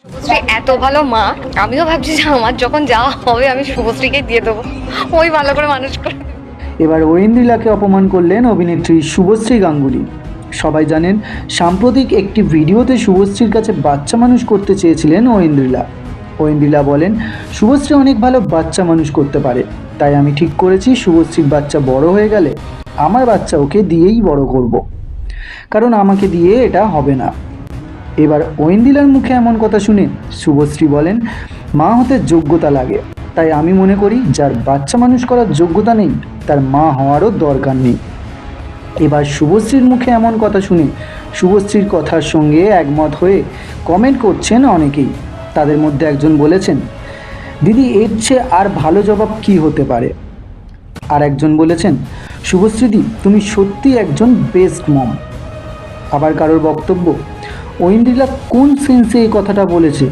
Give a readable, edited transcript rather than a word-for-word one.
শুভশ্রী এত ভালো মা, আমিও ভাবছি যে আমার যখন যাওয়া হবে আমি শুভশ্রীকে দিয়ে দেবো, ওই ভালো করে মানুষ করে। এবার ঐন্দ্রিলাকে অপমান করলেন অভিনেত্রী শুভশ্রী গাঙ্গুলি। সবাই জানেন, সাম্প্রতিক একটি ভিডিওতে শুভশ্রীর কাছে বাচ্চা মানুষ করতে চেয়েছিলেন ঐন্দ্রিলা। ঐন্দ্রিলা বলেন, শুভশ্রী অনেক ভালো বাচ্চা মানুষ করতে পারে, তাই আমি ঠিক করেছি শুভশ্রীর বাচ্চা বড় হয়ে গেলে আমার বাচ্চা ওকে দিয়েই বড় করব, কারণ আমাকে দিয়ে এটা হবে না। এবার ঐন্দ্রিলার মুখে এমন কথা শুনে শুভশ্রী বলেন, মা হতে যোগ্যতা লাগে, তাই আমি মনে করি যার বাচ্চা মানুষ করার যোগ্যতা নেই তার মা হওয়ারও দরকার নেই। এবার শুভশ্রীর মুখে এমন কথা শুনে শুভশ্রীর কথার সঙ্গে একমত হয়ে কমেন্ট করছেন অনেকেই। তাদের মধ্যে একজন বলেছেন, দিদি এর চেয়ে আর ভালো জবাব কি হতে পারে। আর একজন বলেছেন, শুভশ্রীদি তুমি সত্যি একজন বেস্ট মম। আবার কারোর বক্তব্য, ঐন্দ্রিলা কোন সেন্সে এই কথাটা বলেছে